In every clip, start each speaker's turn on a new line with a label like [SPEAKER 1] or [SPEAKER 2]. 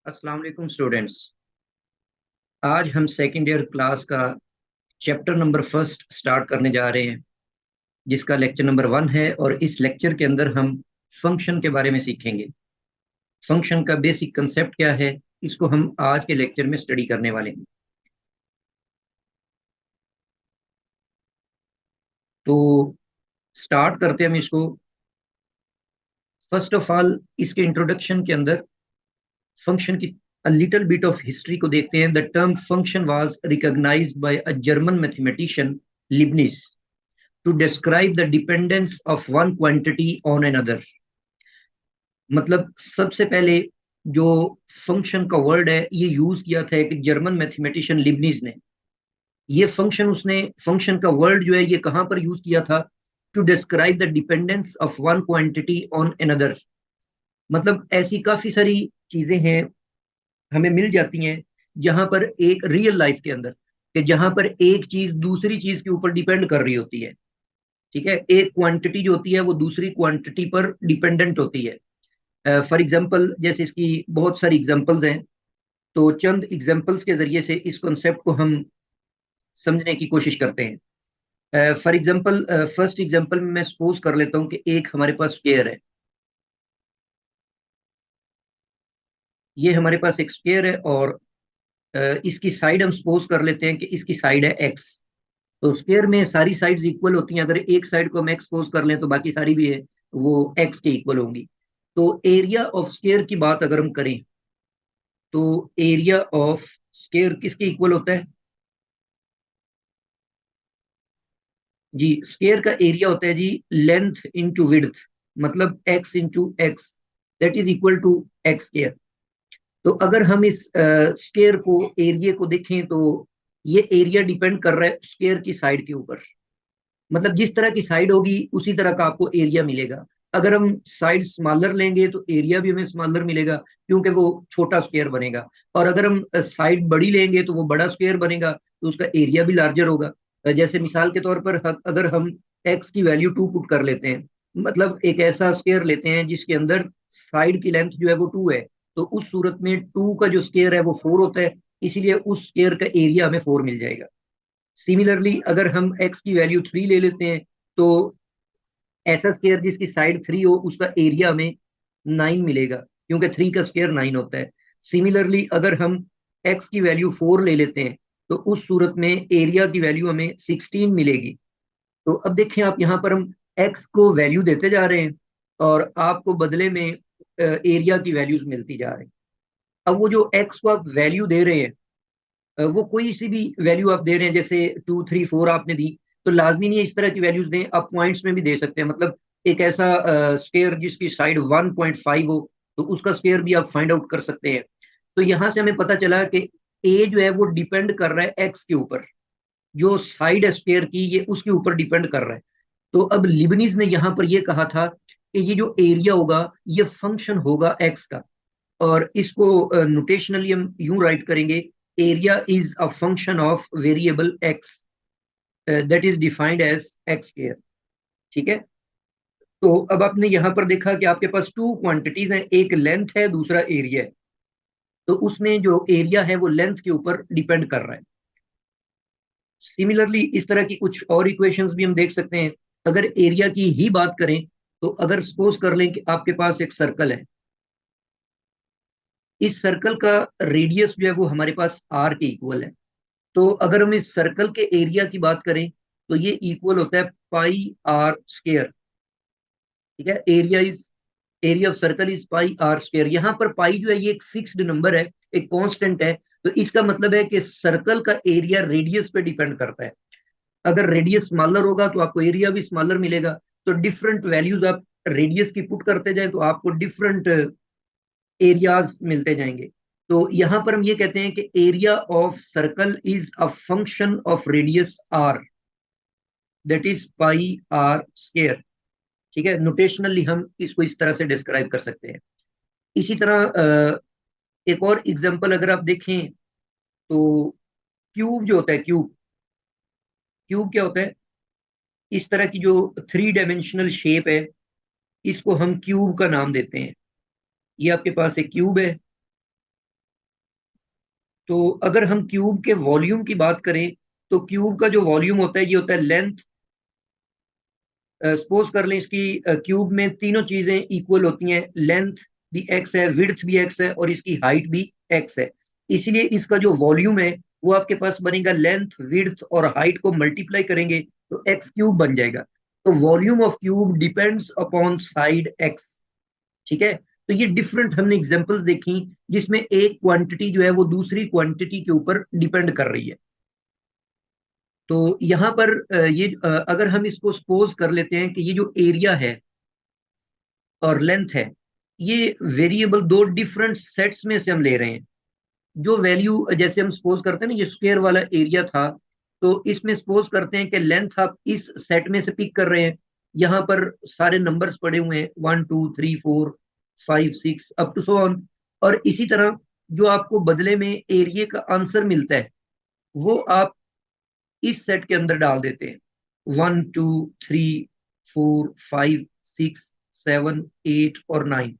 [SPEAKER 1] अस्सलाम वालेकुम स्टूडेंट्स। आज हम सेकेंड ईयर क्लास का चैप्टर नंबर फर्स्ट स्टार्ट करने जा रहे हैं, जिसका लेक्चर नंबर 1 है। और इस लेक्चर के अंदर हम फंक्शन के बारे में सीखेंगे। फंक्शन का बेसिक कंसेप्ट क्या है, इसको हम आज के लेक्चर में स्टडी करने वाले हैं। तो स्टार्ट करते हैं हम इसको। फर्स्ट ऑफ ऑल, इसके इंट्रोडक्शन के अंदर फंक्शन की a little bit of history को देखते हैं। The term function was recognized by a German mathematician, Leibniz, to describe the dependence of one quantity on another। मतलब सबसे पहले जो फंक्शन का वर्ड है ये यूज किया था एक जर्मन मैथमेटिशियन लिबनिज ने। ये फंक्शन उसने फंक्शन का वर्ड जो है ये कहां पर यूज किया था? To describe the dependence of one quantity on another. मतलब ऐसी काफी सारी चीजें हैं हमें मिल जाती हैं जहां पर एक रियल लाइफ के अंदर कि जहां पर एक चीज दूसरी चीज के ऊपर डिपेंड कर रही होती है। ठीक है, एक क्वांटिटी जो होती है वो दूसरी क्वांटिटी पर डिपेंडेंट होती है। फॉर एग्जांपल, जैसे इसकी बहुत सारी एग्जांपल्स हैं, तो चंद एग्जांपल्स के जरिए से इस कॉन्सेप्ट को हम समझने की कोशिश करते हैं। फॉर एग्जांपल, फर्स्ट एग्जांपल में मैं सपोज कर लेता हूँ कि एक हमारे पास स्क्वायर है। ये हमारे पास एक स्क्वायर है और इसकी साइड हम सपोज कर लेते हैं कि इसकी साइड है एक्स। तो स्क्वायर में सारी साइड्स इक्वल होती हैं। अगर एक साइड को हम एक्स सपोज कर लें तो बाकी सारी भी है वो एक्स के इक्वल होंगी। तो एरिया ऑफ स्क्वायर की बात अगर हम करें तो एरिया ऑफ स्क्वायर किसके इक्वल होता है? जी, स्क्वायर का एरिया होता है जी लेंथ इंटू विड्थ, मतलब x into x, that is equal to x square. तो अगर हम इस स्क्वायर को एरिया को देखें तो ये एरिया डिपेंड कर रहा है स्क्वायर की साइड के ऊपर। मतलब जिस तरह की साइड होगी उसी तरह का आपको एरिया मिलेगा। अगर हम साइड स्मॉलर लेंगे तो एरिया भी हमें स्मॉलर मिलेगा, क्योंकि वो छोटा स्क्वायर बनेगा। और अगर हम साइड बड़ी लेंगे तो वो बड़ा स्क्वायर बनेगा, तो उसका एरिया भी लार्जर होगा। जैसे मिसाल के तौर पर अगर हम एक्स की वैल्यू 2 पुट कर लेते हैं, मतलब एक ऐसा स्क्वायर लेते हैं जिसके अंदर साइड की लेंथ जो है वो 2 है, तो उस सूरत में 2 का जो स्क्वायर है वो 4 होता है, इसीलिए उस स्क्वायर का एरिया हमें 4 मिल जाएगा। सिमिलरली अगर हम एक्स की वैल्यू 3 ले लेते हैं तो ऐसा स्क्वायर जिसकी साइड 3 हो उसका एरिया हमें 9 मिलेगा, क्योंकि 3 का स्क्वायर 9 होता है। सिमिलरली अगर हम एक्स की वैल्यू 4 ले लेते हैं तो उस सूरत में एरिया की वैल्यू हमें 16 मिलेगी। तो अब देखें आप, यहाँ पर हम एक्स को वैल्यू देते जा रहे हैं और आपको बदले में एरिया की वैल्यूज मिलती जा रही हैं। अब वो जो एक्स को आप वैल्यू दे रहे हैं, वो कोई सी भी वैल्यू आप दे रहे हैं, जैसे 2 3 4 आपने दी, तो लाजमी नहीं है इस तरह की वैल्यूज दें, आप पॉइंट्स में भी दे सकते हैं। मतलब एक ऐसा स्क्वायर जिसकी साइड 1.5 हो तो उसका स्क्वायर भी आप फाइंड आउट कर सकते हैं। तो यहां से हमें पता चला कि ए जो है वो डिपेंड कर रहा है एक्स के ऊपर, जो साइड है स्क्वायर की ये उसके ऊपर डिपेंड कर रहा है। तो अब लिबनीज ने यहाँ पर ये कहा था कि ये जो एरिया होगा ये फंक्शन होगा एक्स का। और इसको नोटेशनली हम यूं राइट करेंगे, area is a function of variable x that is defined as x square. ठीक है, तो अब आपने यहां पर देखा कि आपके पास 2 क्वांटिटीज हैं, एक लेंथ है दूसरा एरिया है। तो उसमें जो एरिया है वो लेंथ के ऊपर डिपेंड कर रहा है। सिमिलरली इस तरह की कुछ और इक्वेशंस भी हम देख सकते हैं। अगर एरिया की ही बात करें तो अगर सपोज कर लें कि आपके पास एक सर्कल है, इस सर्कल का रेडियस जो है वो हमारे पास आर के इक्वल है। तो अगर हम इस सर्कल के एरिया की बात करें तो ये इक्वल होता है पाई आर स्क्वायर। ठीक है, area of circle is pi r square. यहाँ पर पाई जो है ये एक फिक्स्ड नंबर है, एक कांस्टेंट है। तो इसका मतलब है कि सर्कल का एरिया रेडियस पे डिपेंड करता है। अगर रेडियस स्मॉलर होगा तो आपको एरिया भी स्मॉलर मिलेगा। तो डिफरेंट वैल्यूज आप रेडियस की पुट करते जाएं तो आपको डिफरेंट एरियाज मिलते जाएंगे। तो यहां पर हम ये कहते हैं कि area of circle is a function of radius r, that is pi r square. ठीक है, नोटेशनली हम इसको इस तरह से डिस्क्राइब कर सकते हैं। इसी तरह एक और एग्जांपल अगर आप देखें तो क्यूब जो होता है, क्यूब क्यूब क्या होता है? इस तरह की जो 3 डायमेंशनल शेप है इसको हम क्यूब का नाम देते हैं। ये आपके पास एक क्यूब है तो अगर हम क्यूब के वॉल्यूम की बात करें, तो क्यूब का जो वॉल्यूम होता है ये होता है लेंथ। सपोज कर लें इसकी क्यूब में तीनों चीजें इक्वल होती हैं, लेंथ भी एक्स है, विड्थ भी एक्स है, और इसकी हाइट भी एक्स है। इसलिए इसका जो वॉल्यूम है वो आपके पास बनेगा, लेंथ विड्थ और हाइट को मल्टीप्लाई करेंगे तो एक्स क्यूब बन जाएगा। तो volume of cube depends upon side x. ठीक है। तो ये डिफरेंट हमने एग्जांपल्स देखी जिसमें एक क्वांटिटी जो है वो दूसरी क्वांटिटी के ऊपर डिपेंड कर रही है। तो यहाँ पर अगर हम इसको सपोज कर लेते हैं कि ये जो एरिया है और लेंथ है, ये वेरिएबल दो डिफरेंट सेट्स में से हम ले रहे हैं। जो वैल्यू जैसे हम सपोज करते हैं ना, ये स्क्वायर वाला एरिया था, तो इसमें सपोज करते हैं कि लेंथ आप इस सेट में से पिक कर रहे हैं। यहाँ पर सारे नंबर्स पड़े हुए हैं, 1 2 3 4 5 6 अप टू सो ऑन। और इसी तरह जो आपको बदले में एरिया का आंसर मिलता है वो आप इस सेट के अंदर डाल देते हैं, 1 2 3 4 5 6 7 8 और 9।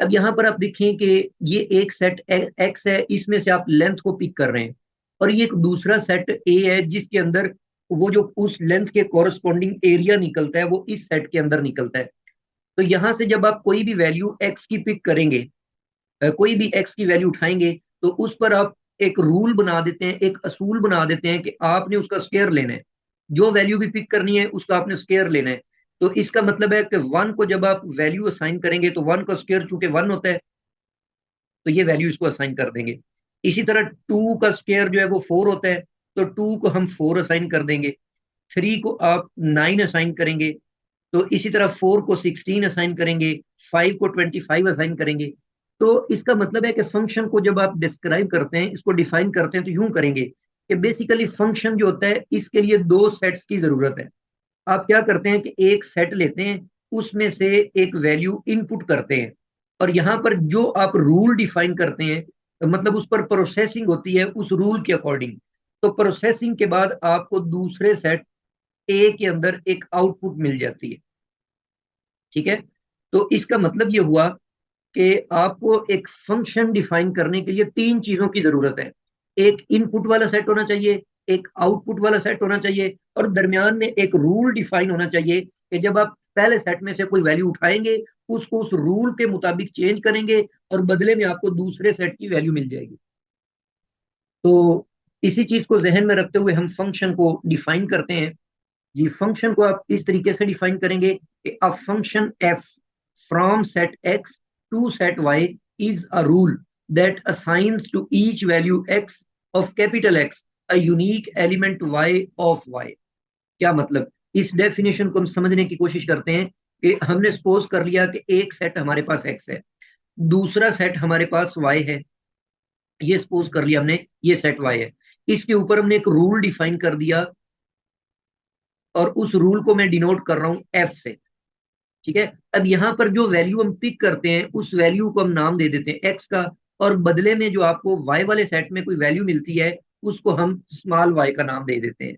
[SPEAKER 1] अब यहाँ पर आप देखें कि ये एक सेट एक्स है, इसमें से आप लेंथ को पिक कर रहे हैं, और ये एक दूसरा सेट ए है जिसके अंदर वो जो उस लेंथ के कॉरस्पॉन्डिंग एरिया निकलता है वो इस सेट के अंदर निकलता है। तो यहाँ से जब आप कोई भी वैल्यू एक्स की पिक करेंगे, कोई भी एक्स की वैल्यू उठाएंगे, तो उस पर आप एक रूल बना देते हैं, एक असूल बना देते हैं कि आपने उसका स्क्वायर लेना है। जो वैल्यू भी पिक करनी है उसका आपने स्क्वायर लेना है। तो इसका मतलब है कि वन को जब आप वैल्यू असाइन करेंगे तो वन का स्क्वायर चूंकि वन होता है, तो ये वैल्यू इसको असाइन कर देंगे। इसी तरह टू का स्क्वायर जो है वो फोर होता है, तो टू को हम फोर असाइन कर देंगे। थ्री को आप नाइन असाइन करेंगे, तो इसी तरह फोर को 16 असाइन करेंगे, फाइव को 25 असाइन करेंगे। तो इसका मतलब है कि फंक्शन को जब आप डिस्क्राइब करते हैं, इसको डिफाइन करते हैं, तो यूं करेंगे कि बेसिकली फंक्शन जो होता है इसके लिए दो सेट्स की जरूरत है। आप क्या करते हैं कि एक सेट लेते हैं, उसमें से एक वैल्यू इनपुट करते हैं, और यहाँ पर जो आप रूल डिफाइन करते हैं, मतलब उस पर प्रोसेसिंग होती है उस रूल के अकॉर्डिंग। तो प्रोसेसिंग के बाद आपको दूसरे सेट ए के अंदर एक आउटपुट मिल जाती है। ठीक है। तो इसका मतलब ये हुआ कि आपको एक फंक्शन डिफाइन करने के लिए तीन चीजों की जरूरत है। एक इनपुट वाला सेट होना चाहिए, एक आउटपुट वाला सेट होना चाहिए, और दरमियान में एक रूल डिफाइन होना चाहिए कि जब आप पहले सेट में से कोई वैल्यू उठाएंगे उसको उस रूल के मुताबिक चेंज करेंगे और बदले में आपको दूसरे सेट की वैल्यू मिल जाएगी। तो इसी चीज को जहन में रखते हुए हम फंक्शन को डिफाइन करते हैं। जी, फंक्शन को आप इस तरीके से डिफाइन करेंगे कि a function f from set x to set y is a rule that assigns to each value x of capital X a unique element y of y. क्या मतलब, इस डेफिनेशन को हम समझने की कोशिश करते हैं कि हमने सपोज कर लिया कि एक सेट हमारे पास एक्स है, दूसरा सेट हमारे पास वाई है। ये सपोज कर लिया हमने, ये सेट वाई है। इसके ऊपर हमने एक रूल डिफाइन कर दिया, और उस रूल को मैं डिनोट कर रहा हूं एफ से। ठीक है। अब यहाँ पर जो वैल्यू हम पिक करते हैं उस वैल्यू को हम नाम दे देते हैं एक्स का, और बदले में जो आपको वाई वाले सेट में कोई वैल्यू मिलती है उसको हम स्मॉल वाई का नाम दे देते हैं।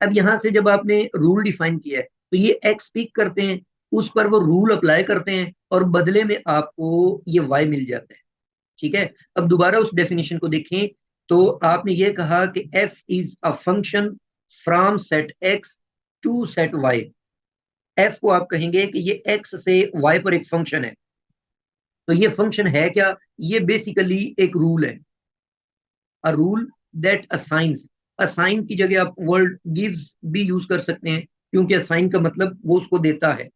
[SPEAKER 1] अब यहाँ से जब आपने रूल डिफाइन किया है तो ये एक्स पिक करते हैं, उस पर वो रूल अप्लाई करते हैं, और बदले में आपको ये वाई मिल जाता है। ठीक है। अब दोबारा उस डेफिनेशन को देखें, तो आपने ये कहा कि f is a function from set x to set y. F को आप कहेंगे कि ये एक्स से वाई पर एक फंक्शन है। तो ये फंक्शन है क्या? ये बेसिकली एक रूल है, अ रूल दैट असाइंस। असाइन की जगह आप वर्ड गिव्स भी यूज कर सकते हैं, क्योंकि असाइन का मतलब वो उसको देता है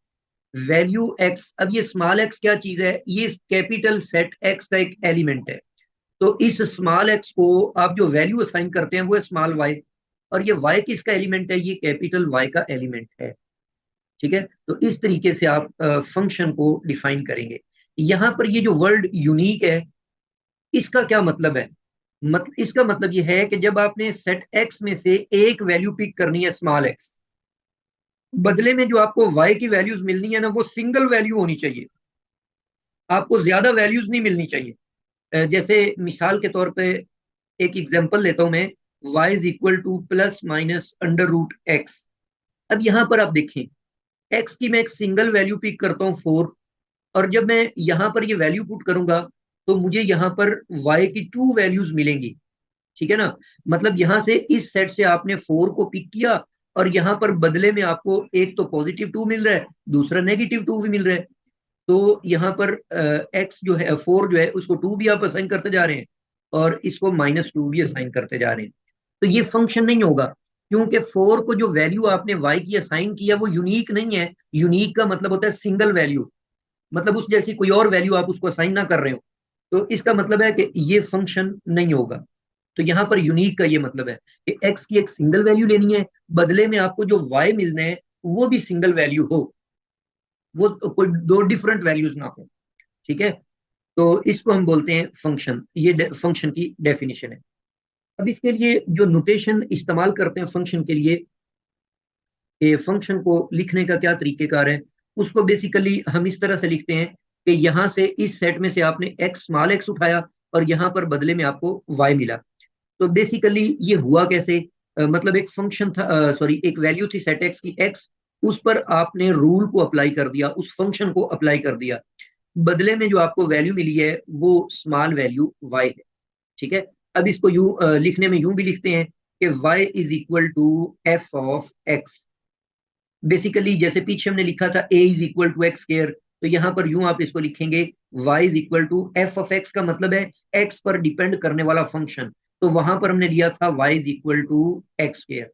[SPEAKER 1] वैल्यू एक्स। अब ये स्मॉल एक्स क्या चीज है? ये कैपिटल सेट एक्स का एक एलिमेंट है। तो इस स्मॉल एक्स को आप जो वैल्यू असाइन करते हैं वो है स्मॉल वाई, और ये वाई किसका एलिमेंट है? ये कैपिटल वाई का एलिमेंट है। ठीक है। तो इस तरीके से आप फंक्शन को डिफाइन करेंगे। यहां पर ये जो वर्ड यूनिक है, इसका क्या मतलब है? इसका मतलब ये है कि जब आपने सेट एक्स में से एक वैल्यू पिक करनी है स्मॉल एक्स, बदले में जो आपको वाई की वैल्यूज मिलनी है ना, वो सिंगल वैल्यू होनी चाहिए। आपको ज्यादा वैल्यूज नहीं मिलनी चाहिए। जैसे मिसाल के तौर पे एक एग्जांपल लेता हूं मैं, y is equal to plus minus under root x. अब यहां पर आप देखें, x की मैं एक सिंगल वैल्यू पिक करता हूँ 4, और जब मैं यहां पर ये वैल्यू पुट करूंगा तो मुझे यहाँ पर y की 2 वैल्यूज मिलेंगी, ठीक है ना। मतलब यहाँ से इस सेट से आपने 4 को पिक किया और यहाँ पर बदले में आपको एक तो पॉजिटिव 2 मिल रहा है, दूसरा नेगेटिव 2 भी मिल रहा है। तो यहाँ पर x जो है 4 जो है उसको 2 भी आप असाइन करते जा रहे हैं और इसको -2 भी असाइन करते जा रहे हैं। तो ये फंक्शन नहीं होगा, क्योंकि 4 को जो वैल्यू आपने y की असाइन किया वो यूनिक नहीं है। यूनिक का मतलब होता है सिंगल वैल्यू, मतलब उस जैसी कोई और वैल्यू आप उसको असाइन ना कर रहे हो। तो इसका मतलब है कि ये फंक्शन नहीं होगा। तो यहाँ पर यूनिक का ये मतलब है कि x की एक सिंगल वैल्यू लेनी है, बदले में आपको जो y मिलने हैं वो भी सिंगल वैल्यू हो, वो कोई दो डिफरेंट वैल्यूज ना हो, ठीक है। तो इसको हम बोलते हैं फंक्शन। ये फंक्शन की डेफिनेशन है। अब इसके लिए जो नोटेशन इस्तेमाल करते हैं फंक्शन के लिए, कि फंक्शन को लिखने का क्या तरीकेकार है, उसको बेसिकली हम इस तरह से लिखते हैं कि यहाँ से इस सेट में से आपने x स्मॉल x उठाया और यहाँ पर बदले में आपको y मिला। तो बेसिकली ये हुआ कैसे, मतलब एक फंक्शन था, सॉरी एक वैल्यू थी सेट x की x, उस पर आपने रूल को अप्लाई कर दिया, उस फंक्शन को अप्लाई कर दिया, बदले में जो आपको वैल्यू मिली है वो स्मॉल वैल्यू y है, ठीक है। अब इसको यूं लिखने में यूं भी लिखते हैं कि y is equal to f of x। Basically जैसे पीछे हमने लिखा था a is equal to x square, तो यहाँ पर यूं आप इसको लिखेंगे y is equal to f of x, का मतलब है x पर डिपेंड करने वाला फंक्शन। तो वहां पर हमने लिया था y is equal to x square.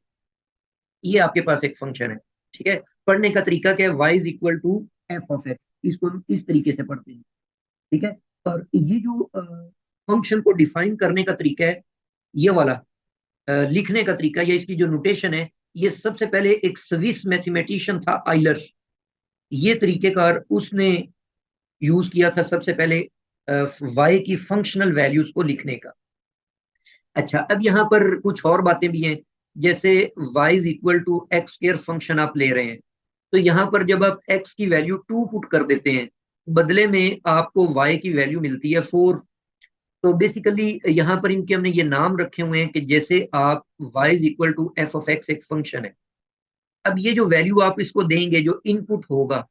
[SPEAKER 1] ये आपके पास एक फंक्शन है, ठीक है। पढ़ने का तरीका क्या है, y is equal to f of x, इसको हम इस तरीके से पढ़ते हैं, ठीक है। और ये जो फंक्शन को डिफाइन करने का तरीका है, ये वाला लिखने का तरीका या इसकी जो नोटेशन है, ये सबसे पहले एक स्विस मैथमेटिशियन था आइलर, ये तरीकेकार उसने यूज किया था सबसे पहले वाई की फंक्शनल वैल्यूज को लिखने का। अच्छा, अब यहाँ पर कुछ और बातें भी हैं, जैसे y is equal to x square function आप ले रहे हैं, तो यहाँ पर जब आप एक्स की वैल्यू 2 पुट कर देते हैं, बदले में आपको वाई की वैल्यू मिलती है 4। तो बेसिकली यहाँ पर इनके हमने ये नाम रखे हुए हैं कि जैसे आप y is equal to f of x एक फंक्शन है। अब ये जो वैल्यू आप इसको देंगे, जो इनपुट होगा,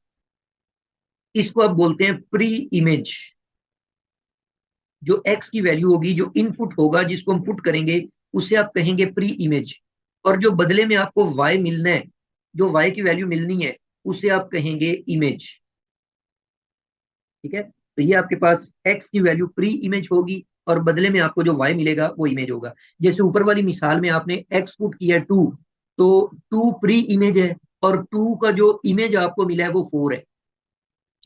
[SPEAKER 1] इसको आप बोलते हैं प्री इमेज। जो x की वैल्यू होगी, जो इनपुट होगा जिसको हम पुट करेंगे, उसे आप कहेंगे प्री इमेज। और जो बदले में आपको y मिलना है, जो y की वैल्यू मिलनी है, उसे आप कहेंगे इमेज, ठीक है। तो ये आपके पास x की वैल्यू प्री इमेज होगी और बदले में आपको जो y मिलेगा वो इमेज होगा। जैसे ऊपर वाली मिसाल में आपने x पुट किया है 2, तो 2 प्री इमेज है और 2 का जो इमेज आपको मिला है वो 4 है,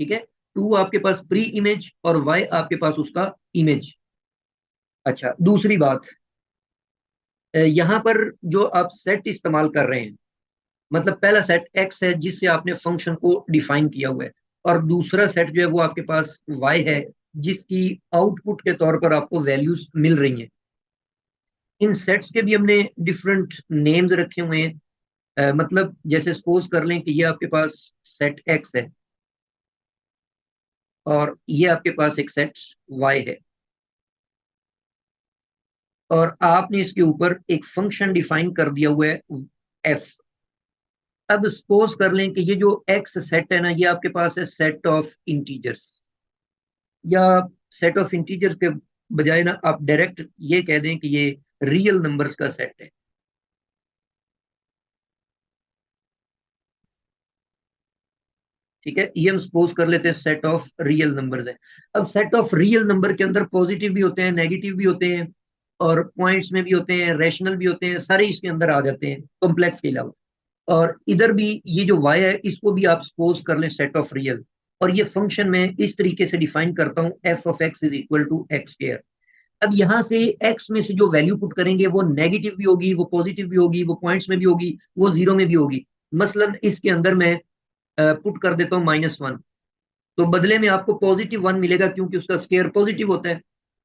[SPEAKER 1] ठीक है। 2 आपके पास प्री इमेज और y आपके पास उसका इमेज। अच्छा, दूसरी बात, यहाँ पर जो आप सेट इस्तेमाल कर रहे हैं, मतलब पहला सेट x है जिससे आपने फंक्शन को डिफाइन किया हुआ है, और दूसरा सेट जो है वो आपके पास y है जिसकी आउटपुट के तौर पर आपको वैल्यूज मिल रही हैं। इन सेट्स के भी हमने डिफरेंट नेम्स रखे हुए हैं। मतलब जैसे सपोज कर लें कि ये आपके पास सेट x है और ये आपके पास एक सेट y है, और आपने इसके ऊपर एक फंक्शन डिफाइन कर दिया हुआ है f। अब सपोज कर लें कि ये जो x सेट है ना, ये आपके पास है सेट ऑफ इंटीजर्स, या सेट ऑफ इंटीजर्स के बजाय ना आप डायरेक्ट ये कह दें कि ये रियल नंबर्स का सेट है, ठीक है। ये हम सपोज कर लेते हैं सेट ऑफ रियल नंबर्स है। अब सेट ऑफ रियल नंबर के अंदर पॉजिटिव भी होते हैं, नेगेटिव भी होते हैं, और पॉइंट्स में भी होते हैं, रेशनल भी होते हैं, सारे इसके अंदर आ जाते हैं कॉम्प्लेक्स के अलावा। और इधर भी ये जो y है, इसको भी आप सपोज कर लें सेट ऑफ रियल, और ये फंक्शन मैं इस तरीके से डिफाइन करता हूँ f of x is equal to x square. अब यहाँ से x में से जो वैल्यू पुट करेंगे वो नेगेटिव भी होगी, वो पॉजिटिव भी होगी, वो पॉइंट्स में भी होगी, वो जीरो में भी होगी। मसलन इसके अंदर मैं पुट कर देता हूँ -1, तो बदले में आपको +1 मिलेगा क्योंकि उसका स्क्वायर पॉजिटिव होता है।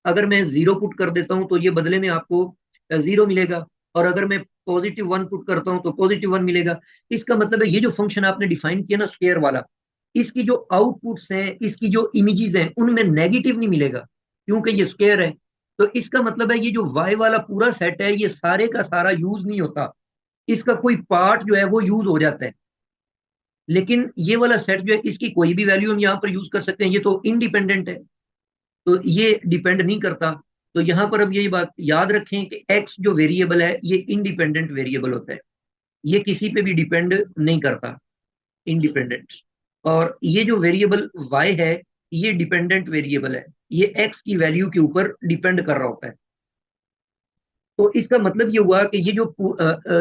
[SPEAKER 1] अगर मैं 0 पुट कर देता हूँ तो ये बदले में आपको 0 मिलेगा, और अगर मैं +1 पुट करता हूँ तो +1 मिलेगा। इसका मतलब है ये जो फंक्शन आपने डिफाइन किया ना स्क्वायर वाला, इसकी जो आउटपुट्स हैं, इसकी जो इमेजेस हैं, उनमें नेगेटिव नहीं मिलेगा क्योंकि ये स्क्वायर है। तो इसका मतलब है ये जो y वाला पूरा सेट है, ये सारे का सारा यूज नहीं होता, इसका कोई पार्ट जो है वो यूज हो जाता है। लेकिन ये वाला सेट जो है, इसकी कोई भी वैल्यू हम यहाँ पर यूज कर सकते हैं, ये तो इंडिपेंडेंट है। तो ये डिपेंड नहीं करता। तो यहाँ पर अब यही बात याद रखें कि एक्स जो वेरिएबल है ये इंडिपेंडेंट वेरिएबल होता है, ये किसी पे भी डिपेंड नहीं करता, इंडिपेंडेंट। और ये जो वेरिएबल वाई है ये डिपेंडेंट वेरिएबल है, ये एक्स की वैल्यू के ऊपर डिपेंड कर रहा होता है। तो इसका मतलब ये हुआ कि ये जो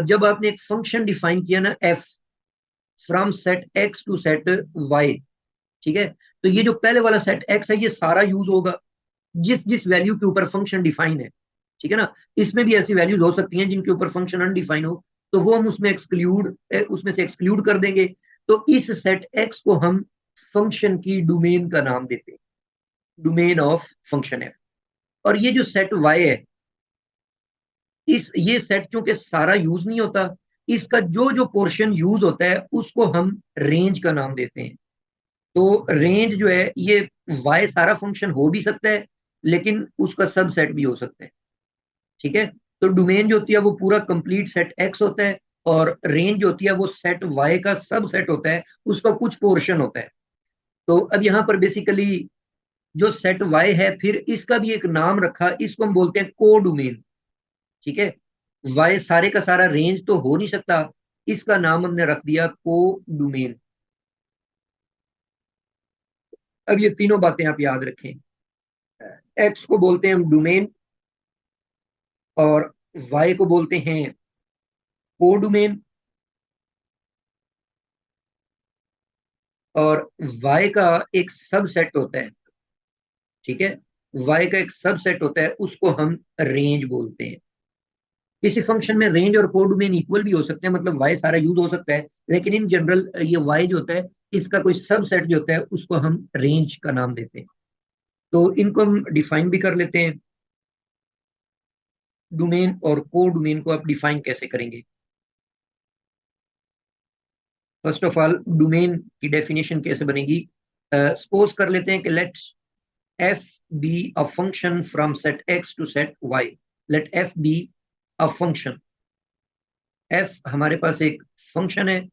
[SPEAKER 1] जब आपने एक फंक्शन डिफाइन किया ना F from set x to set Y, ठीक है, तो ये जो पहले वाला सेट एक्स है ये सारा यूज होगा जिस जिस वैल्यू के ऊपर फंक्शन डिफाइन है, ठीक है ना। इसमें भी ऐसी वैल्यूज हो सकती हैं जिनके ऊपर फंक्शन अनडिफाइन हो, तो वो हम उसमें से एक्सक्लूड कर देंगे। तो इस सेट एक्स को हम फंक्शन की डोमेन का नाम देते हैं, डोमेन ऑफ फंक्शन है। और ये जो सेट वाई है, इस ये सेट चूंकि सारा यूज नहीं होता, इसका जो जो पोर्शन यूज होता है उसको हम रेंज का नाम देते हैं। तो रेंज जो है ये वाई सारा फंक्शन हो भी सकता है, लेकिन उसका सबसेट भी हो सकता है, ठीक है। तो डोमेन जो होती है वो पूरा कंप्लीट सेट एक्स होता है, और रेंज जो होती है वो सेट वाई का सबसेट होता है, उसका कुछ पोर्शन होता है। तो अब यहाँ पर बेसिकली जो सेट वाई है फिर इसका भी एक नाम रखा, इसको हम बोलते हैं को डोमेन, ठीक है। वाई सारे का सारा रेंज तो हो नहीं सकता, इसका नाम हमने रख दिया को डोमेन। अब ये तीनों बातें आप याद रखें, एक्स को बोलते हैं हम डोमेन, और वाई को बोलते हैं को डोमेन, और वाई का एक सबसेट होता है, ठीक है, वाई का एक सबसेट होता है उसको हम रेंज बोलते हैं। किसी फंक्शन में रेंज और कोड डोमेन इक्वल भी हो सकते हैं, मतलब वाई सारा यूज हो सकता है, लेकिन इन जनरल ये वाई जो होता है इसका कोई सबसेट जो होता है उसको हम रेंज का नाम देते हैं। तो इनको हम डिफाइन भी कर लेते हैं, डोमेन और कोड डोमेन को आप डिफाइन कैसे करेंगे। फर्स्ट ऑफ ऑल डोमेन की डेफिनेशन कैसे बनेगी, सपोज कर लेते हैं कि let's f be a function from set x to set y, let f be a function, f हमारे पास एक फंक्शन है,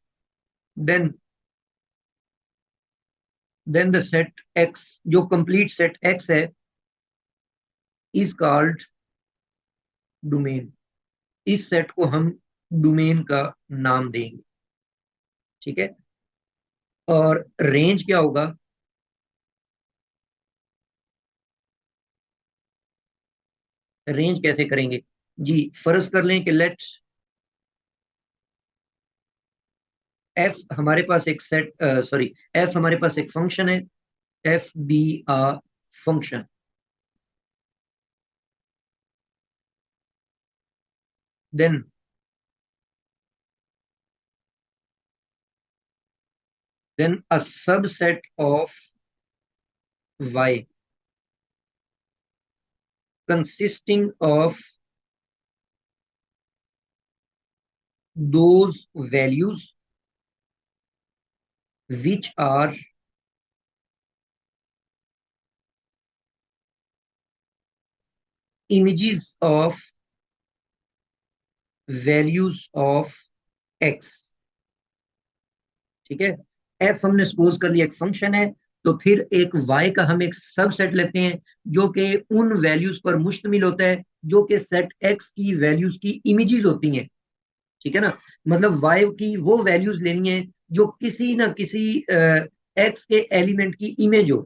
[SPEAKER 1] then the set x जो कंप्लीट सेट x है is called डोमेन, इस सेट को हम डोमेन का नाम देंगे, ठीक है। और रेंज क्या होगा, रेंज कैसे करेंगे जी, फर्ज कर लें कि लेट्स f हमारे पास एक सेट सॉरी f हमारे पास एक फंक्शन है, f be a function, then a subset of y consisting of those values which are images of values of x, ठीक है। f हमने सपोज कर लिया एक फंक्शन है, तो फिर एक y का हम एक सबसेट लेते हैं जो कि उन वैल्यूज पर मुश्तमिल होता है जो कि सेट x की वैल्यूज की इमेजेस होती हैं, ठीक है ना। मतलब y की वो वैल्यूज लेनी है जो किसी ना किसी x के एलिमेंट की इमेज हो,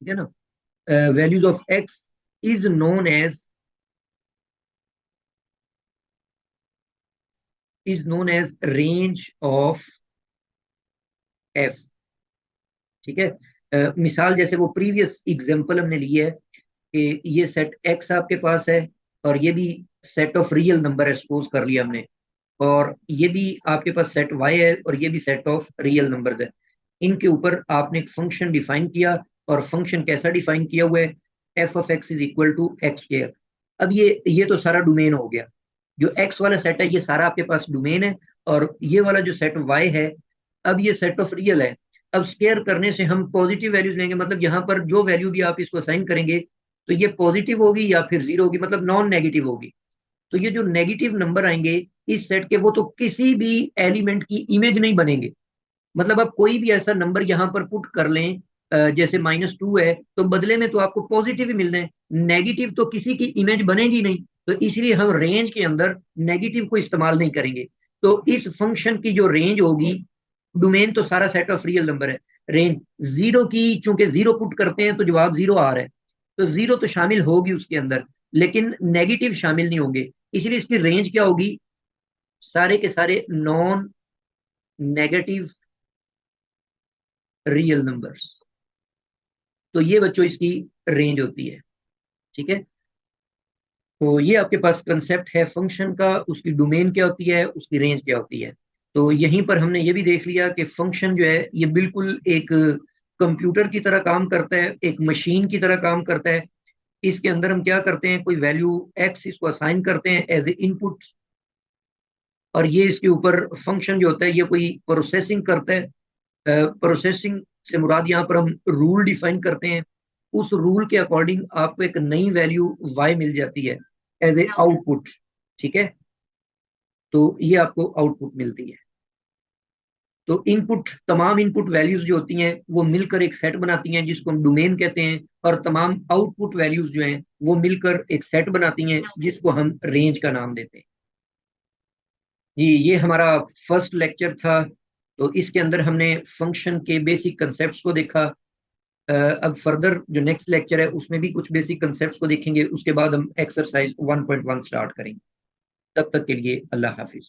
[SPEAKER 1] ठीक है ना। Values of x is known as range of f, ठीक है। मिसाल जैसे वो प्रीवियस एग्जांपल हमने ली है कि ये सेट x आपके पास है, और ये भी सेट ऑफ रियल नंबर है सपोज कर लिया हमने, और ये भी आपके पास सेट y है और ये भी सेट ऑफ रियल नंबर्स है। इनके ऊपर आपने एक फंक्शन डिफाइन किया, और फंक्शन कैसा डिफाइन किया हुआ है, F of x is equal to x square. अब ये तो सारा डोमेन हो गया, जो एक्स वाला सेट है ये सारा आपके पास डोमेन है, और ये वाला जो सेट वाई है अब ये सेट ऑफ रियल है। अब स्केयर करने से हम पॉजिटिव वैल्यूज लेंगे, मतलब यहाँ पर जो वैल्यू भी आप इसको असाइन करेंगे तो ये पॉजिटिव होगी या फिर जीरो होगी, मतलब नॉन नेगेटिव होगी। तो ये जो नेगेटिव नंबर आएंगे इस सेट के वो तो किसी भी एलिमेंट की इमेज नहीं बनेंगे। मतलब आप कोई भी ऐसा नंबर यहाँ पर पुट कर लें जैसे -2 है तो बदले में तो आपको पॉजिटिव ही मिलना है, नेगेटिव तो किसी की इमेज बनेगी नहीं, तो इसलिए हम रेंज के अंदर नेगेटिव को इस्तेमाल नहीं करेंगे। तो इस फंक्शन की जो रेंज होगी, डोमेन तो सारा सेट ऑफ रियल नंबर है, रेंज जीरो की, चूंकि जीरो पुट करते हैं तो जवाब जीरो आ रहा है, तो जीरो तो शामिल होगी उसके अंदर, लेकिन नेगेटिव शामिल नहीं होंगे, इसलिए इसकी रेंज क्या होगी, सारे के सारे नॉन नेगेटिव रियल नंबर्स। तो ये बच्चों इसकी रेंज होती है। ठीक है, तो ये आपके पास कंसेप्ट है फंक्शन का, उसकी डोमेन क्या होती है, उसकी रेंज क्या होती है। तो यहीं पर हमने ये भी देख लिया कि फंक्शन जो है ये बिल्कुल एक कंप्यूटर की तरह काम करता है, एक मशीन की तरह काम करता है। इसके अंदर हम क्या करते हैं, कोई वैल्यू एक्स इसको असाइन करते हैं एज ए इनपुट, और ये इसके ऊपर फंक्शन जो होता है ये कोई प्रोसेसिंग करता है। प्रोसेसिंग से मुराद यहाँ पर हम रूल डिफाइन करते हैं, उस रूल के अकॉर्डिंग आपको एक नई वैल्यू y मिल जाती है एज ए आउटपुट। ठीक है, तो ये आपको आउटपुट मिलती है। तो इनपुट, तमाम इनपुट वैल्यूज जो होती हैं वो मिलकर एक सेट बनाती हैं जिसको हम डोमेन कहते हैं, और तमाम आउटपुट वैल्यूज जो हैं वो मिलकर एक सेट बनाती हैं जिसको हम रेंज का नाम देते हैं। जी, ये हमारा फर्स्ट लेक्चर था। तो इसके अंदर हमने फंक्शन के बेसिक कंसेप्ट्स को देखा। अब फर्दर जो नेक्स्ट लेक्चर है उसमें भी कुछ बेसिक कंसेप्ट्स को देखेंगे, उसके बाद हम एक्सरसाइज 1.1 स्टार्ट करेंगे। तब तक के लिए अल्लाह हाफिज।